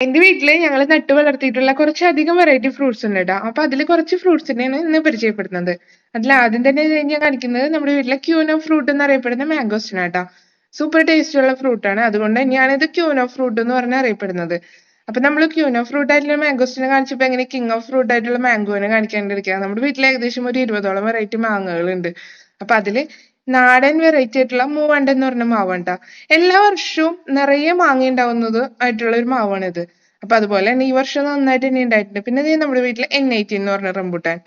എന്റെ വീട്ടില് ഞങ്ങള് നട്ടു വളർത്തിയിട്ടുള്ള കുറച്ചധികം വെറൈറ്റി ഫ്രൂട്ട്സ് ഉണ്ട് ട്ടോ. അപ്പൊ അതില് കുറച്ച് ഫ്രൂട്ട്സിനെയാണ് ഇന്ന് പരിചയപ്പെടുത്തുന്നത്. അതിൽ ആദ്യം തന്നെ ഞാൻ കാണിക്കുന്നത് നമ്മുടെ വീട്ടിലെ ക്യൂനോ ഫ്രൂട്ട് എന്നറിയപ്പെടുന്ന മാംഗോസ്റ്റിനാട്ടോ. സൂപ്പർ ടേസ്റ്റ് ഉള്ള ഫ്രൂട്ട് ആണ്. അതുകൊണ്ട് തന്നെയാണ് ഇത് ക്യൂനോ ഫ്രൂട്ട് എന്ന് പറഞ്ഞ് അറിയപ്പെടുന്നത്. അപ്പൊ നമ്മൾ ക്യൂനോ ഫ്രൂട്ട് ആയിട്ടുള്ള മാംഗോസ്റ്റിനെ കാണിച്ചപ്പോ എങ്ങനെ കിങ് ഓഫ് ഫ്രൂട്ട് ആയിട്ടുള്ള മാംഗോനെ കാണിക്കാണ്ടിരിക്കുക. നമ്മുടെ വീട്ടിൽ ഏകദേശം ഒരു 20ഓളം വെറൈറ്റി മാങ്ങകളുണ്ട്. അപ്പൊ അതില് നാടൻ വെറൈറ്റി ആയിട്ടുള്ള മൂവണ്ട എന്ന് പറഞ്ഞ മാവാണ്. എല്ലാ വർഷവും നിറയെ മാങ്ങ ഉണ്ടാവുന്നത് ആയിട്ടുള്ള ഒരു മാവാണിത്. അപ്പൊ അതുപോലെ തന്നെ ഈ വർഷം നന്നായിട്ട് തന്നെ ഉണ്ടായിട്ടുണ്ട്. പിന്നെ ദേ നമ്മുടെ വീട്ടിൽ N18 എന്ന് പറഞ്ഞ റംബൂട്ടാൻ.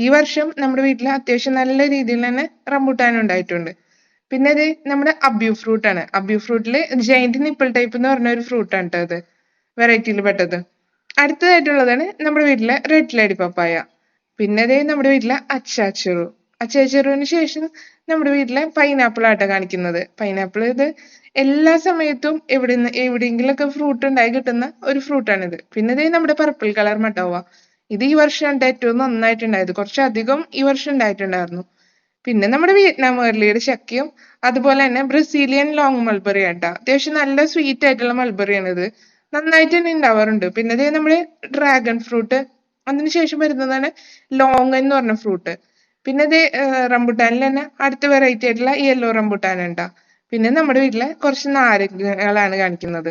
ഈ വർഷം നമ്മുടെ വീട്ടിൽ അത്യാവശ്യം നല്ല രീതിയിൽ തന്നെ റംബൂട്ടാൻ ഉണ്ടായിട്ടുണ്ട്. പിന്നെ ഇത് നമ്മുടെ അബ്യൂ ഫ്രൂട്ട് ആണ്. അബ്യൂ ഫ്രൂട്ടില് ജൈന്റ് നിപ്പിൾ ടൈപ്പ് എന്ന് പറഞ്ഞ ഒരു ഫ്രൂട്ട് ആണ് ട്ടോ ഇത്, വെറൈറ്റിയിൽ പെട്ടത്. അടുത്തതായിട്ടുള്ളതാണ് നമ്മുടെ വീട്ടിലെ റെഡ് ലേഡി പപ്പായ. പിന്നെ ദേ നമ്മുടെ വീട്ടിലെ അച്ചാച്ചെറു. അച്ചാച്ചെറുവിന് ശേഷം നമ്മുടെ വീട്ടിലെ പൈനാപ്പിൾ ആട്ടോ കാണിക്കുന്നത്. പൈനാപ്പിൾ ഇത് എല്ലാ സമയത്തും എവിടെയെങ്കിലൊക്കെ ഫ്രൂട്ട് ഉണ്ടായി കിട്ടുന്ന ഒരു ഫ്രൂട്ടാണിത്. പിന്നെ ദേ നമ്മുടെ പർപ്പിൾ കളർ മട്ടോവ. ഇത് ഈ വർഷമാണ് ഏറ്റവും നന്നായിട്ടുണ്ടായത്. കുറച്ചധികം ഈ വർഷം ഉണ്ടായിട്ടുണ്ടായിരുന്നു. പിന്നെ നമ്മുടെ വിയറ്റ്നാം വേർലിയുടെ ചക്കയും അതുപോലെ തന്നെ ബ്രസീലിയൻ ലോങ് മൾബറി ആട്ടോ. അത്യാവശ്യം നല്ല സ്വീറ്റ് ആയിട്ടുള്ള മൾബറി ആണ് ഇത്. നന്നായിട്ട് തന്നെ ഉണ്ടാവാറുണ്ട്. പിന്നെ ദേ നമ്മുടെ ഡ്രാഗൺ ഫ്രൂട്ട്, അതിനുശേഷം വരുന്നതാണ് ലോങ് എന്ന് പറഞ്ഞ ഫ്രൂട്ട്. പിന്നെ ദേ റംബുട്ടാനിൽ തന്നെ അടുത്ത വെറൈറ്റി ആയിട്ടുള്ള യെല്ലോ റംബുട്ടാൻ ഉണ്ടാ. പിന്നെ നമ്മുടെ വീട്ടിലെ കുറച്ച് നാരങ്ങകളാണ് കാണിക്കുന്നത്.